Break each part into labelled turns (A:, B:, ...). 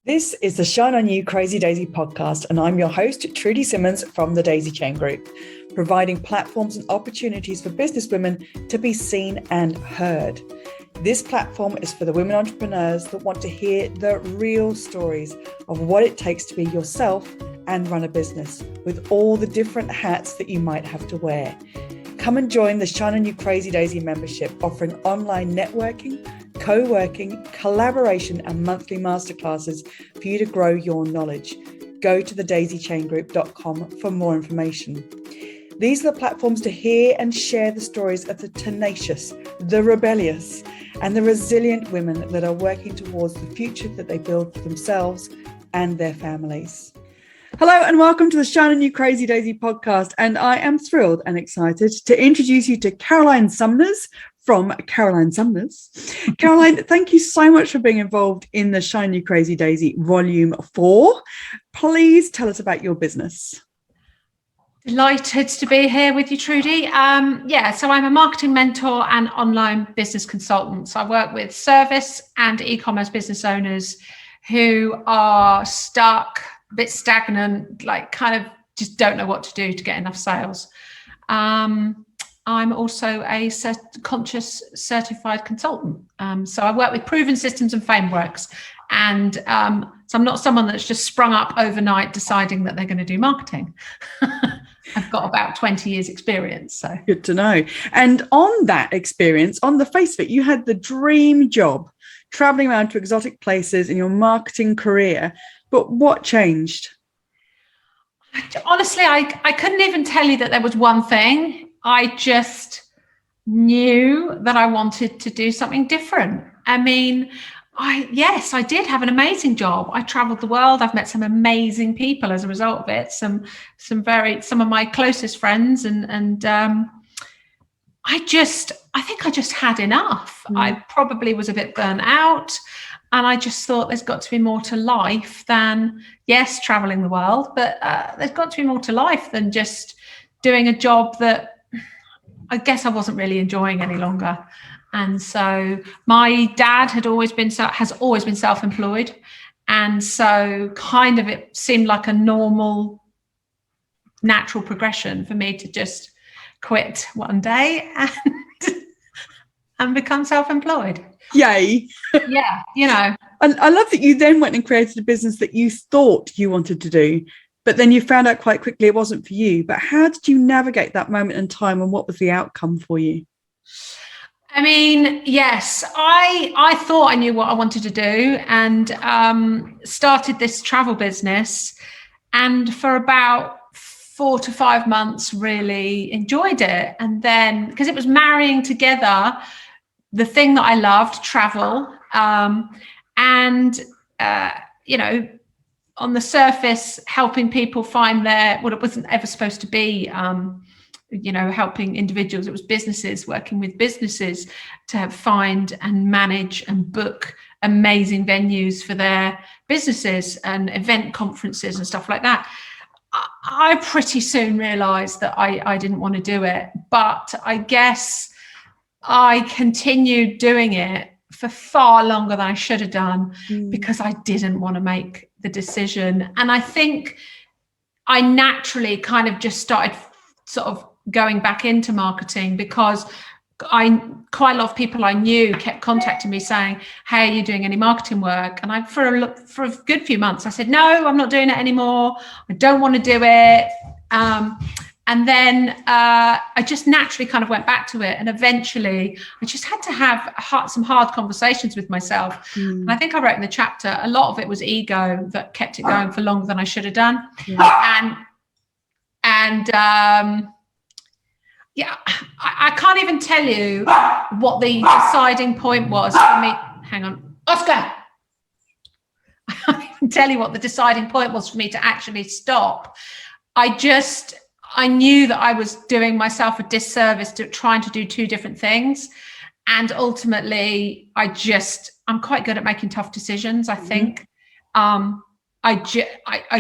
A: This is the Shine On You Crazy Daisy podcast, and I'm your host, Trudy Simmons from the Daisy Chain Group, providing platforms and opportunities for businesswomen to be seen and heard. This platform is for the women entrepreneurs that want to hear the real stories of what it takes to be yourself and run a business with all the different hats that you might have to wear. Come and join the Shine On You Crazy Daisy membership, offering online networking, co-working, collaboration and monthly masterclasses for you to grow your knowledge. Go to thedaisychaingroup.com for more information. These are the platforms to hear and share the stories of the tenacious, the rebellious, and the resilient women that are working towards the future that they build for themselves and their families. Hello and welcome to the Shine On You Crazy Daisy podcast, and I am thrilled and excited to introduce you to Caroline Sumners from Caroline Sumners. Caroline, thank you so much for being involved in the Shine You Crazy Daisy Volume 4. Please tell us about your business.
B: Delighted to be here with you, Trudy. So I'm a marketing mentor and online business consultant. So I work with service and e-commerce business owners who are stuck, a bit stagnant, like kind of just don't know what to do to get enough sales. I'm also a conscious certified consultant. So I work with proven systems and frameworks. And so I'm not someone that's just sprung up overnight deciding that they're going to do marketing. I've got about 20 years experience. So
A: good to know. And on that experience, on the face of it, you had the dream job, traveling around to exotic places in your marketing career. But what changed?
B: Honestly, I couldn't even tell you that there was one thing. I just knew that I wanted to do something different. I mean, I did have an amazing job. I traveled the world. I've met some amazing people as a result of it. Some of my closest friends, and I think I just had enough. I probably was a bit burnt out, and I just thought there's got to be more to life than, yes, traveling the world, but there's got to be more to life than just doing a job that I guess I wasn't really enjoying any longer. And so my dad has always been self-employed. And so kind of it seemed like a normal, natural progression for me to just quit one day and become self-employed.
A: Yay.
B: Yeah, you know.
A: I love that you then went and created a business that you thought you wanted to do, but then you found out quite quickly it wasn't for you. But how did you navigate that moment in time, and what was the outcome for you?
B: I mean, yes, I thought I knew what I wanted to do, and started this travel business, and for about 4 to 5 months really enjoyed it. And then, because it was marrying together the thing that I loved, travel, on the surface, helping people find it wasn't ever supposed to be, helping individuals. It was businesses, working with businesses to find and manage and book amazing venues for their businesses and event conferences and stuff like that. I pretty soon realized that I didn't want to do it, but I guess I continued doing it for far longer than I should have done because I didn't want to make the decision. And I think I naturally kind of just started sort of going back into marketing because quite a lot of people I knew kept contacting me saying, hey, are you doing any marketing work? And for a good few months, I said, no, I'm not doing it anymore. I don't want to do it. And then I just naturally kind of went back to it. And eventually I just had to have some hard conversations with myself. And I think I wrote in the chapter, a lot of it was ego that kept it going for longer than I should have done. I can't even tell you what the deciding point was for me. Hang on, Oscar. I can't even tell you what the deciding point was for me to actually stop. I knew that I was doing myself a disservice to trying to do two different things. And ultimately, I'm quite good at making tough decisions, I think. I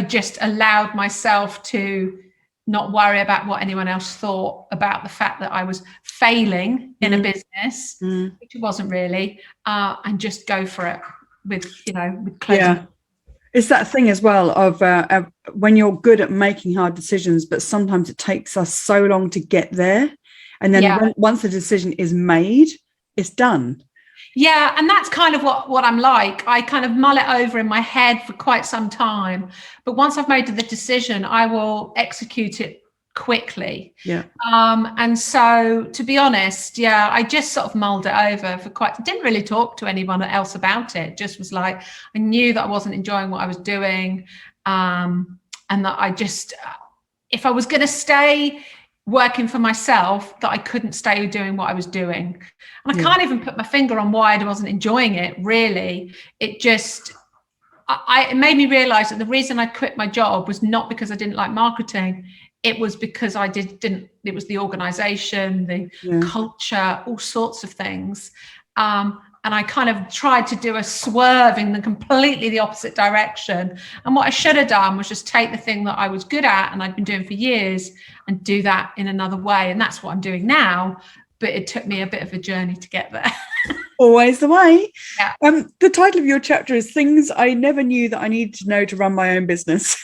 B: just allowed myself to not worry about what anyone else thought about the fact that I was failing in a business, which it wasn't really, and just go for it with closing.
A: It's that thing as well of when you're good at making hard decisions, but sometimes it takes us so long to get there. And then once the decision is made, it's done.
B: Yeah, and that's kind of what I'm like. I kind of mull it over in my head for quite some time. But once I've made the decision, I will execute it quickly.
A: Yeah.
B: And so, to be honest, I just sort of mulled it over didn't really talk to anyone else about it. Just was like, I knew that I wasn't enjoying what I was doing. And that I just, if I was going to stay working for myself, that I couldn't stay doing what I was doing. And I can't even put my finger on why I wasn't enjoying it, really. It just, it made me realize that the reason I quit my job was not because I didn't like marketing. It was because I didn't, it was the organization, the culture, all sorts of things. And I kind of tried to do a swerve in completely the opposite direction. And what I should have done was just take the thing that I was good at and I'd been doing for years and do that in another way. And that's what I'm doing now. But it took me a bit of a journey to get there.
A: Always the way.
B: Yeah.
A: The title of your chapter is Things I Never Knew That I Needed to Know to Run My Own Business.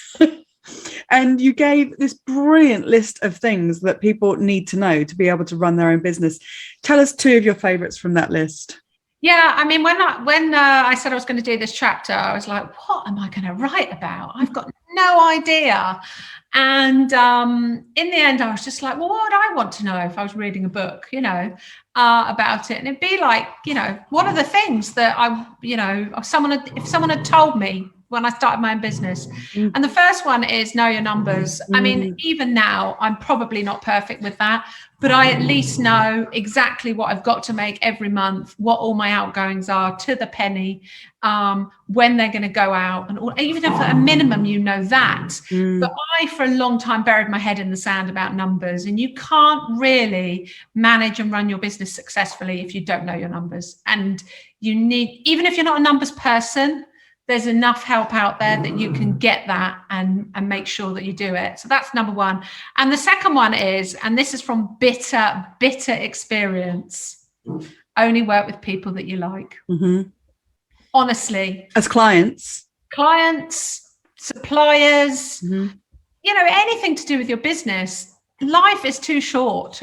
A: And you gave this brilliant list of things that people need to know to be able to run their own business. Tell us 2 of your favorites from that list.
B: Yeah, I mean, when I said I was going to do this chapter, I was like, what am I going to write about? I've got no idea. And in the end, I was just like, well, what would I want to know if I was reading a book, about it? And it'd be like, what are the things that if someone had told me when I started my own business. And the first one is know your numbers. I mean, even now, I'm probably not perfect with that, but I at least know exactly what I've got to make every month, what all my outgoings are to the penny, when they're going to go out. And even if at a minimum, that. But I, for a long time, buried my head in the sand about numbers. And you can't really manage and run your business successfully if you don't know your numbers. And you need, even if you're not a numbers person, there's enough help out there that you can get that and make sure that you do it. So that's number one. And the second one is, and this is from bitter experience, only work with people that you like. Honestly.
A: As clients,
B: suppliers, anything to do with your business. Life is too short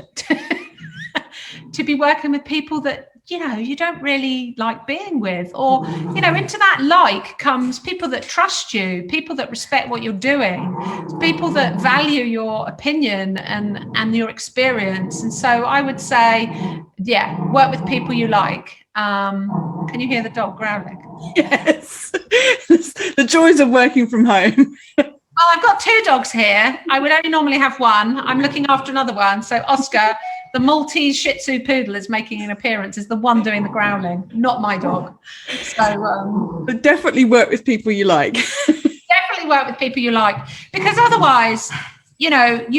B: to be working with people that you don't really like being with, or into that comes people that trust you, people that respect what you're doing, people that value your opinion and your experience. And so I would say, work with people you like. Can you hear the dog growling?
A: Yes. The joys of working from home.
B: Well, I've got 2 dogs here. I would only normally have one. I'm looking after another one. So Oscar, the Maltese Shih Tzu poodle, is making an appearance, is the one doing the growling, not my dog. So
A: but definitely work with people you like.
B: Definitely work with people you like, because otherwise, you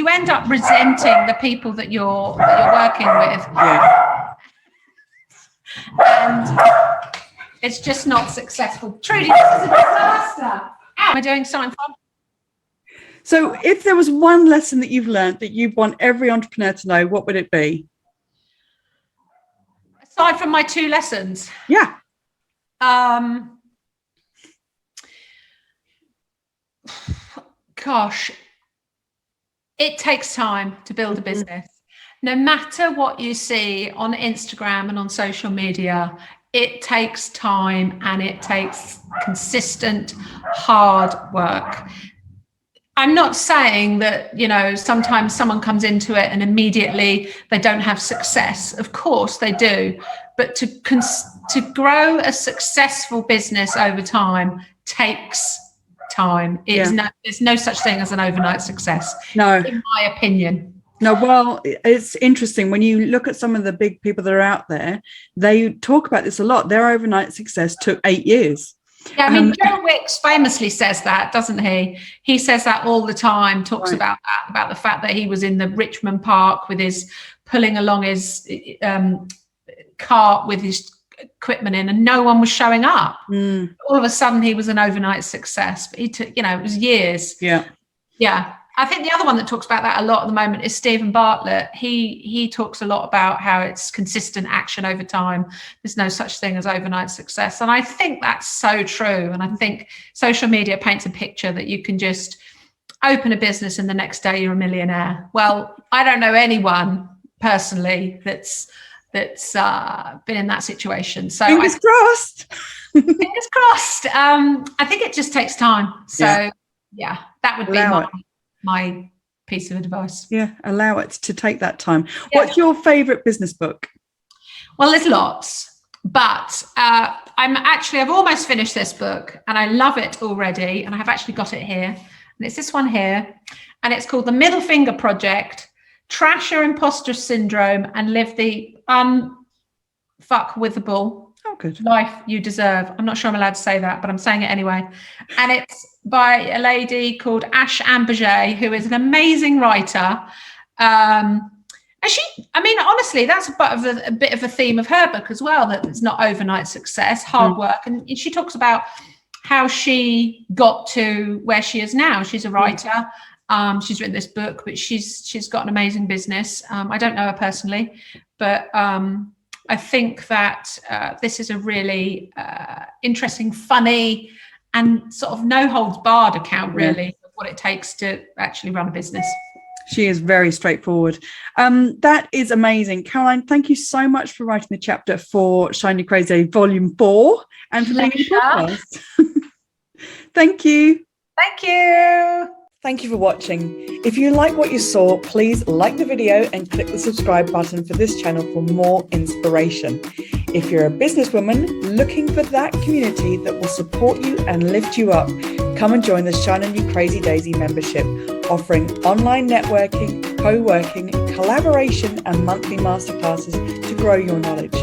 B: end up resenting the people that you're working with. Yeah. And it's just not successful. Trudy, this is a disaster. Am I doing something fun?
A: So if there was one lesson that you've learned that you want every entrepreneur to know, what would it be?
B: Aside from my 2 lessons?
A: Yeah.
B: Gosh, it takes time to build a business. No matter what you see on Instagram and on social media, it takes time and it takes consistent, hard work. I'm not saying that, sometimes someone comes into it and immediately they don't have success. Of course they do. But to grow a successful business over time takes time. There's no such thing as an overnight success.
A: No.
B: In my opinion.
A: No, well, it's interesting. When you look at some of the big people that are out there, they talk about this a lot. Their overnight success took 8 years.
B: Yeah, I mean, Joe Wicks famously says that, doesn't he? He says that all the time, talks about the fact that he was in the Richmond Park with pulling along his cart with his equipment in, and no one was showing up. All of a sudden, he was an overnight success. But he took, it was years.
A: Yeah.
B: Yeah. I think the other one that talks about that a lot at the moment is Stephen Bartlett. He talks a lot about how it's consistent action over time. There's no such thing as overnight success. And I think that's so true. And I think social media paints a picture that you can just open a business and the next day you're a millionaire. Well, I don't know anyone personally that's been in that situation. So
A: fingers crossed.
B: Fingers crossed. I think it just takes time. So yeah that would be my piece of advice.
A: Yeah, allow it to take that time. What's your favorite business book?
B: Well, there's lots, but I've almost finished this book and I love it already, and I have actually got it here, and it's this one here, and it's called The Middle Finger Project: Trash Your Imposter Syndrome and Live the Unfuckwithable life you deserve. I'm not sure I'm allowed to say that, but I'm saying it anyway. And it's by a lady called Ash Ambajay, who is an amazing writer. And honestly, that's a bit of a theme of her book as well, that it's not overnight success, hard work. And she talks about how she got to where she is now. She's a writer. She's written this book, but she's got an amazing business. I don't know her personally, but I think that this is a really interesting, funny, and sort of no holds barred account, really, of what it takes to actually run a business.
A: She is very straightforward. That is amazing. Caroline, thank you so much for writing the chapter for Shine Your Crazy Volume 4 and for being on the podcast. Thank you.
B: Thank you.
A: Thank you for watching. If you like what you saw, please like the video and click the subscribe button for this channel for more inspiration. If you're a businesswoman looking for that community that will support you and lift you up, come and join the Shine On You Crazy Daisy membership, offering online networking, co-working, collaboration and monthly masterclasses to grow your knowledge.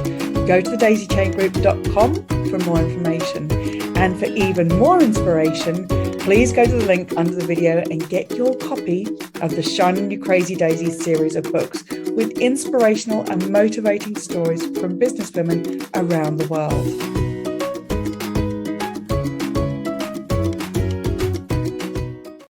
A: Go to thedaisychaingroup.com for more information. And for even more inspiration, please go to the link under the video and get your copy of the Shine On You Crazy Daisy series of books with inspirational and motivating stories from businesswomen around the world.